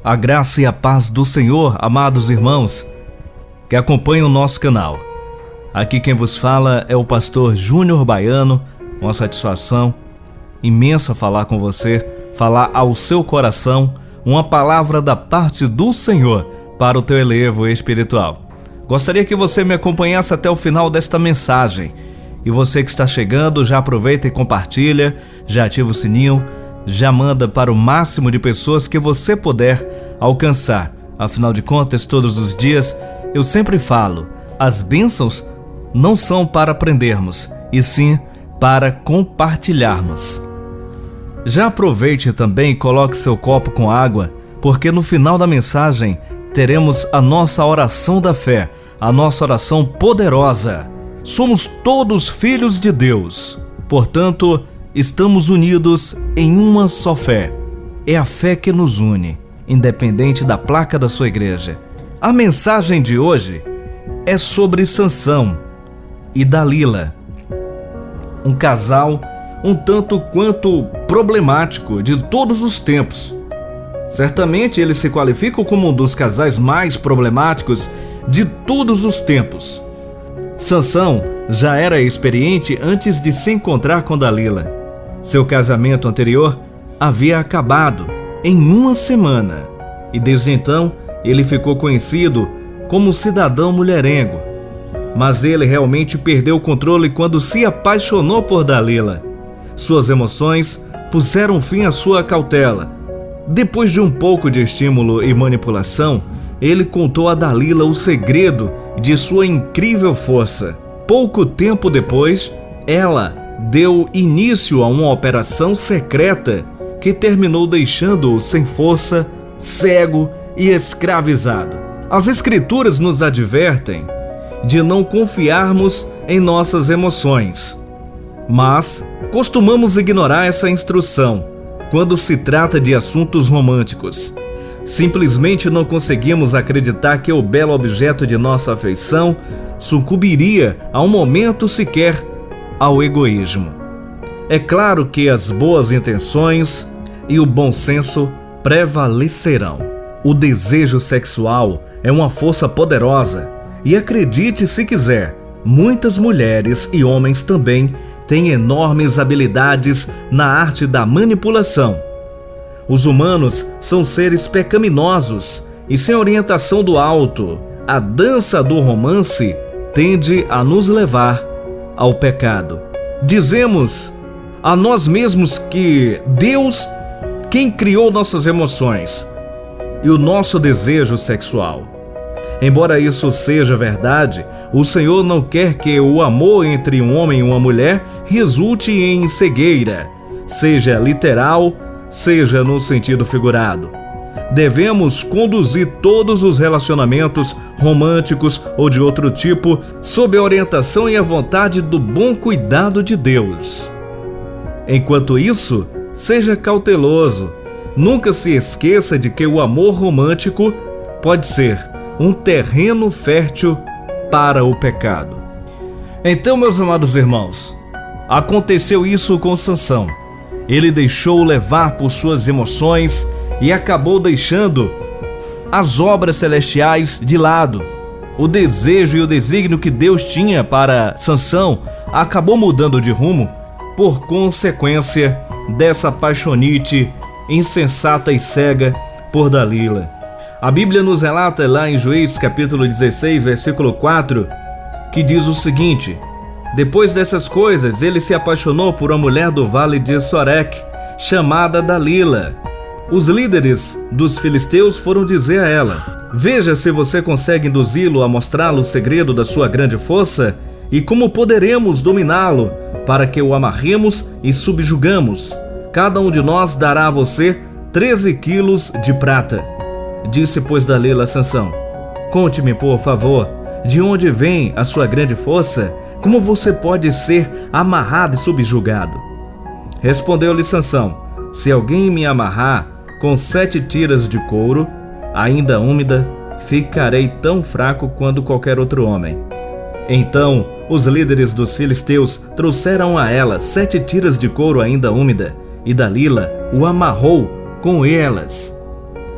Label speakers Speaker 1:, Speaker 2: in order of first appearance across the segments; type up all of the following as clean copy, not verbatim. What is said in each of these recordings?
Speaker 1: A graça e a paz do Senhor, amados irmãos, que acompanham o nosso canal. Aqui quem vos fala é o pastor Júnior Baiano. Uma satisfação imensa falar com você, falar ao seu coração uma palavra da parte do Senhor para o teu elevo espiritual. Gostaria que você me acompanhasse até o final desta mensagem. E você que está chegando, já aproveita e compartilha, já ativa o sininho, já manda para o máximo de pessoas que você puder alcançar. Afinal de contas, todos os dias eu sempre falo, as bênçãos não são para aprendermos, e sim para compartilharmos. Já aproveite também e coloque seu copo com água, porque no final da mensagem teremos a nossa oração da fé, a nossa oração poderosa. Somos todos filhos de Deus, portanto, estamos unidos em uma só fé. É a fé que nos une, independente da placa da sua igreja. A mensagem de hoje é sobre Sansão e Dalila, um casal um tanto quanto problemático de todos os tempos. Certamente eles se qualificam como um dos casais mais problemáticos de todos os tempos. Sansão já era experiente antes de se encontrar com Dalila. Seu casamento anterior havia acabado em uma semana e desde então ele ficou conhecido como cidadão mulherengo. Mas ele realmente perdeu o controle quando se apaixonou por Dalila. Suas emoções puseram fim à sua cautela. Depois de um pouco de estímulo e manipulação, ele contou a Dalila o segredo de sua incrível força. Pouco tempo depois, ela deu início a uma operação secreta que terminou deixando-o sem força, cego e escravizado. As Escrituras nos advertem de não confiarmos em nossas emoções, mas costumamos ignorar essa instrução quando se trata de assuntos românticos. Simplesmente não conseguimos acreditar que o belo objeto de nossa afeição sucumbiria a um momento sequer ao egoísmo. É claro que as boas intenções e o bom senso prevalecerão. O desejo sexual é uma força poderosa e acredite se quiser, muitas mulheres e homens também têm enormes habilidades na arte da manipulação. Os humanos são seres pecaminosos e sem orientação do alto, a dança do romance tende a nos levar ao pecado. Dizemos a nós mesmos que Deus quem criou nossas emoções e o nosso desejo sexual. Embora isso seja verdade, o Senhor não quer que o amor entre um homem e uma mulher resulte em cegueira, seja literal, seja no sentido figurado. Devemos conduzir todos os relacionamentos românticos ou de outro tipo sob a orientação e a vontade do bom cuidado de Deus. Enquanto isso, seja cauteloso. Nunca se esqueça de que o amor romântico pode ser um terreno fértil para o pecado. Então, meus amados irmãos, aconteceu isso com Sansão. Ele deixou levar por suas emoções e acabou deixando as obras celestiais de lado. O desejo e o desígnio que Deus tinha para Sansão acabou mudando de rumo por consequência dessa paixonite insensata e cega por Dalila. A Bíblia nos relata lá em Juízes capítulo 16, versículo 4, que diz o seguinte: depois dessas coisas, ele se apaixonou por uma mulher do vale de Sorek, chamada Dalila. Os líderes dos filisteus foram dizer a ela: veja se você consegue induzi-lo a mostrá-lo o segredo da sua grande força e como poderemos dominá-lo para que o amarremos e subjugamos. Cada um de nós dará a você 13 quilos de prata. Disse, pois, Dalila a Sansão: conte-me, por favor, de onde vem a sua grande força? Como você pode ser amarrado e subjugado? Respondeu-lhe Sansão: se alguém me amarrar com 7 tiras de couro, ainda úmida, ficarei tão fraco quanto qualquer outro homem. Então os líderes dos filisteus trouxeram a ela 7 tiras de couro ainda úmida, e Dalila o amarrou com elas.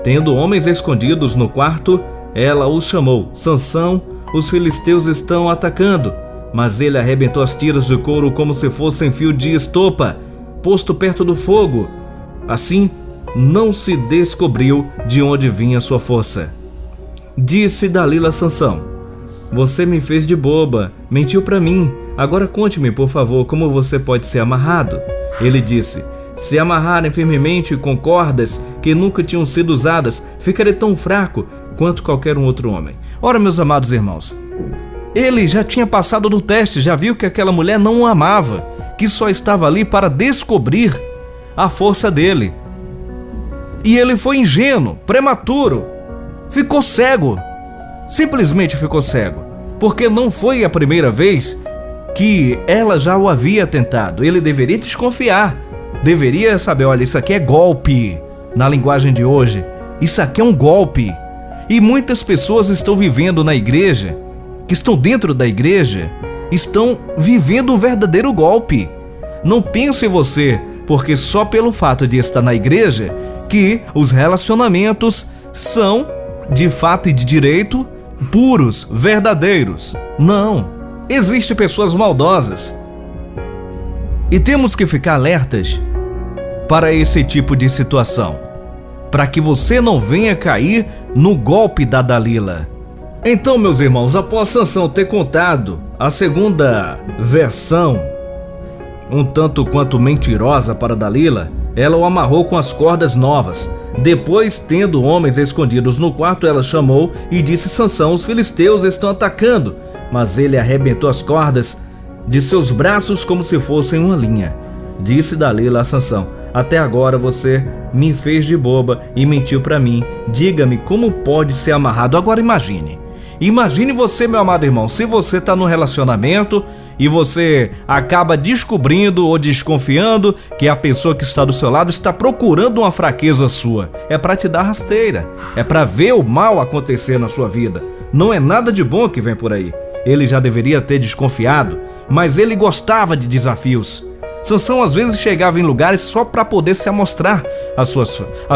Speaker 1: Tendo homens escondidos no quarto, ela os chamou: Sansão, os filisteus estão atacando. Mas ele arrebentou as tiras de couro como se fossem fio de estopa, posto perto do fogo. Assim, não se descobriu de onde vinha sua força. Disse Dalila a Sansão: Você me fez de boba, mentiu para mim. Agora conte-me, por favor, como você pode ser amarrado. Ele disse: Se amarrarem firmemente com cordas que nunca tinham sido usadas, ficarei tão fraco quanto qualquer um outro homem. Ora, meus amados irmãos, ele já tinha passado do teste, já viu que aquela mulher não o amava, que só estava ali para descobrir a força dele. E ele foi ingênuo, prematuro, ficou cego, simplesmente ficou cego, porque não foi a primeira vez que ela já o havia tentado. Ele deveria desconfiar, deveria saber: olha, isso aqui é golpe, na linguagem de hoje, isso aqui é um golpe. E muitas pessoas estão vivendo na igreja, que estão dentro da igreja, estão vivendo um verdadeiro golpe. Não pense em você, porque só pelo fato de estar na igreja, que os relacionamentos são, de fato e de direito, puros, verdadeiros. Não, existem pessoas maldosas. E temos que ficar alertas para esse tipo de situação, para que você não venha cair no golpe da Dalila. Então, meus irmãos, após Sansão ter contado a segunda versão, um tanto quanto mentirosa para Dalila, ela o amarrou com as cordas novas. Depois, tendo homens escondidos no quarto, ela chamou e disse: Sansão, os filisteus estão atacando. Mas ele arrebentou as cordas de seus braços como se fossem uma linha. Disse Dalila a Sansão: Até agora você me fez de boba e mentiu para mim. Diga-me como pode ser amarrado. Agora imagine você, meu amado irmão, se você está num relacionamento e você acaba descobrindo ou desconfiando que a pessoa que está do seu lado está procurando uma fraqueza sua. É para te dar rasteira, é para ver o mal acontecer na sua vida. Não é nada de bom que vem por aí. Ele já deveria ter desconfiado, mas ele gostava de desafios. Sansão às vezes chegava em lugares só para poder se amostrar as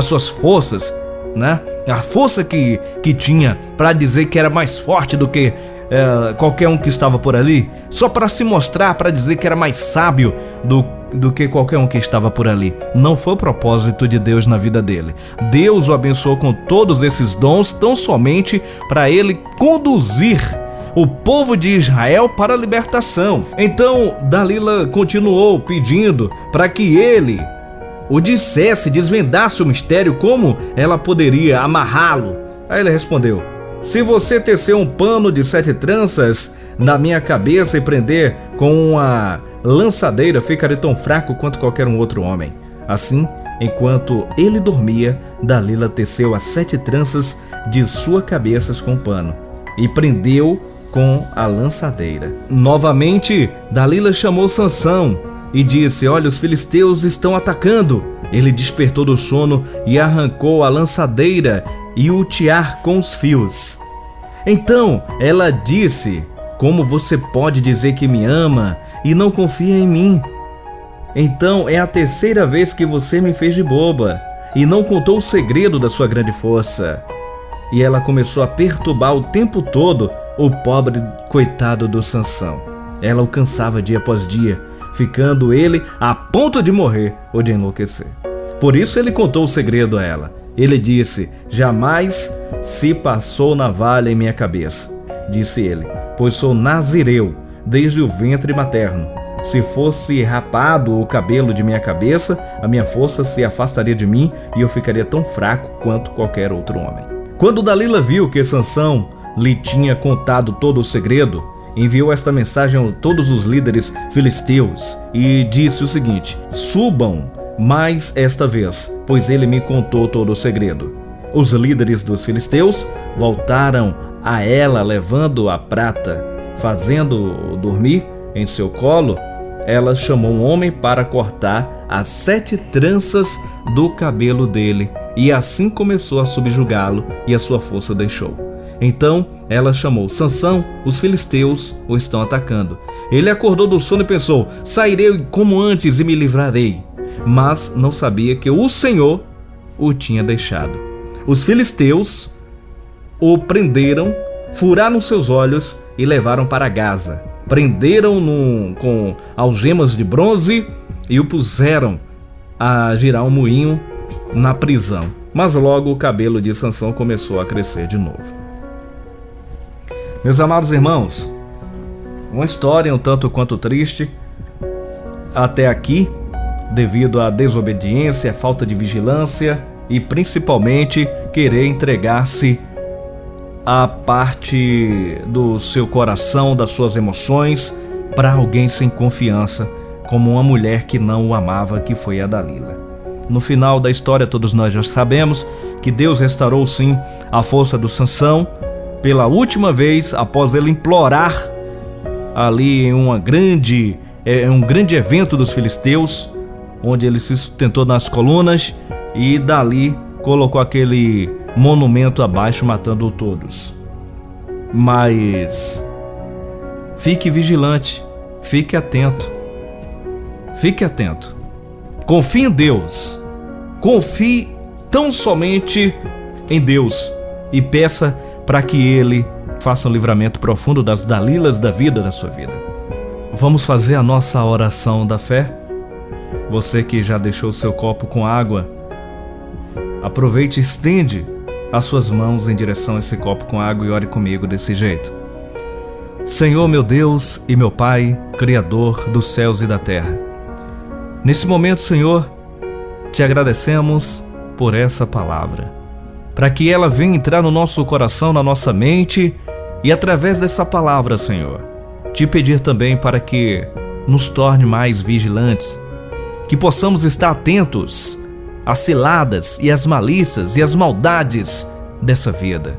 Speaker 1: suas forças, né? A força que tinha para dizer que era mais forte do que qualquer um que estava por ali, só para se mostrar, para dizer que era mais sábio do que qualquer um que estava por ali. Não foi o propósito de Deus na vida dele. Deus o abençoou com todos esses dons tão somente para ele conduzir o povo de Israel para a libertação. Então Dalila continuou pedindo para que ele o dissesse, desvendasse o mistério, como ela poderia amarrá-lo. Aí ele respondeu: Se você tecer um pano de 7 tranças na minha cabeça e prender com uma lançadeira, ficarei tão fraco quanto qualquer um outro homem. Assim, enquanto ele dormia, Dalila teceu as 7 tranças de sua cabeça com o pano e prendeu com a lançadeira. Novamente, Dalila chamou Sansão e disse: Olha, os filisteus estão atacando. Ele despertou do sono e arrancou a lançadeira e o tiar com os fios. Então ela disse: Como você pode dizer que me ama e não confia em mim? Então é a 3ª vez que você me fez de boba e não contou o segredo da sua grande força. E ela começou a perturbar o tempo todo o pobre coitado do Sansão. Ela o cansava dia após dia, ficando ele a ponto de morrer ou de enlouquecer. Por isso ele contou o segredo a ela. Ele disse: Jamais se passou navalha em minha cabeça, disse ele, pois sou nazireu desde o ventre materno. Se fosse rapado o cabelo de minha cabeça, a minha força se afastaria de mim e eu ficaria tão fraco quanto qualquer outro homem. Quando Dalila viu que Sansão lhe tinha contado todo o segredo, enviou esta mensagem a todos os líderes filisteus e disse o seguinte: Subam mais esta vez, pois ele me contou todo o segredo. Os líderes dos filisteus voltaram a ela levando a prata, fazendo-o dormir em seu colo. Ela chamou um homem para cortar as 7 tranças do cabelo dele e assim começou a subjugá-lo e a sua força deixou. Então ela chamou: Sansão, os filisteus o estão atacando. Ele acordou do sono e pensou: Sairei como antes e me livrarei. Mas não sabia que o Senhor o tinha deixado. Os filisteus o prenderam, furaram seus olhos e levaram para Gaza. Prenderam-no com algemas de bronze e o puseram a girar um moinho na prisão. Mas logo o cabelo de Sansão começou a crescer de novo. Meus amados irmãos, uma história um tanto quanto triste até aqui, devido à desobediência, à falta de vigilância e principalmente querer entregar-se à parte do seu coração, das suas emoções, para alguém sem confiança, como uma mulher que não o amava, que foi a Dalila. No final da história, todos nós já sabemos que Deus restaurou sim a força do Sansão pela última vez, após ele implorar ali em um grande evento dos filisteus, onde ele se sustentou nas colunas e dali colocou aquele monumento abaixo, matando todos. Mas fique vigilante, fique atento, confie em Deus, confie tão somente em Deus e peça para que Ele faça um livramento profundo das Dalilas da vida, da sua vida. Vamos fazer a nossa oração da fé? Você que já deixou o seu copo com água, aproveite e estende as suas mãos em direção a esse copo com água e ore comigo desse jeito. Senhor, meu Deus e meu Pai, Criador dos céus e da terra, nesse momento, Senhor, te agradecemos por essa palavra, para que ela venha entrar no nosso coração, na nossa mente, e através dessa palavra, Senhor, te pedir também para que nos torne mais vigilantes, que possamos estar atentos às ciladas e às malícias e às maldades dessa vida.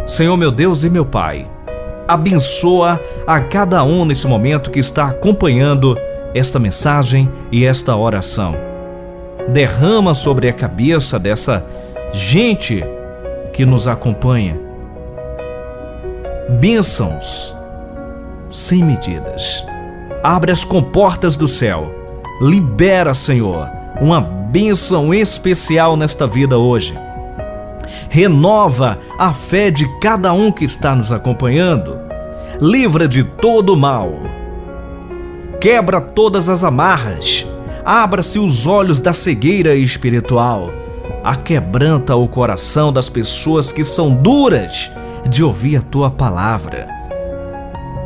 Speaker 1: Senhor, meu Deus e meu Pai, abençoa a cada um nesse momento que está acompanhando esta mensagem e esta oração. Derrama sobre a cabeça dessa gente que nos acompanha bênçãos sem medidas. Abre as comportas do céu. Libera, Senhor, uma bênção especial nesta vida hoje. Renova a fé de cada um que está nos acompanhando. Livra de todo o mal. Quebra todas as amarras. Abra-se os olhos da cegueira espiritual. Aquebranta o coração das pessoas que são duras de ouvir a tua palavra.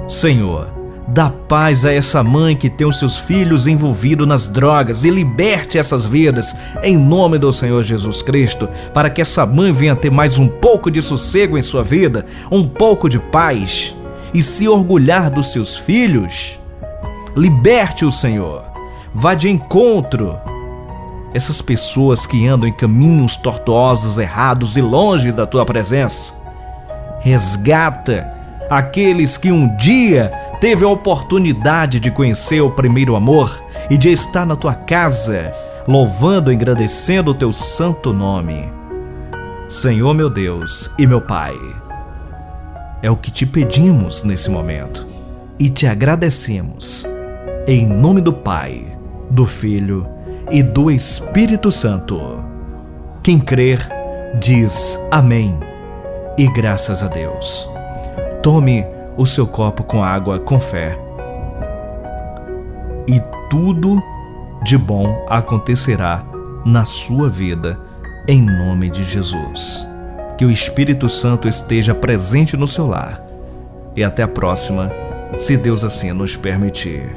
Speaker 1: Senhor, dá paz a essa mãe que tem os seus filhos envolvidos nas drogas e liberte essas vidas em nome do Senhor Jesus Cristo, para que essa mãe venha ter mais um pouco de sossego em sua vida, um pouco de paz e se orgulhar dos seus filhos. Liberte o Senhor, vá de encontro essas pessoas que andam em caminhos tortuosos, errados e longe da tua presença. Resgata aqueles que um dia teve a oportunidade de conhecer o primeiro amor e de estar na tua casa, louvando e engrandecendo o teu santo nome. Senhor, meu Deus e meu Pai, é o que te pedimos nesse momento e te agradecemos. Em nome do Pai, do Filho e do Espírito Santo. Quem crer, diz amém. E graças a Deus. Tome o seu copo com água com fé. E tudo de bom acontecerá na sua vida, em nome de Jesus. Que o Espírito Santo esteja presente no seu lar. E até a próxima, se Deus assim nos permitir.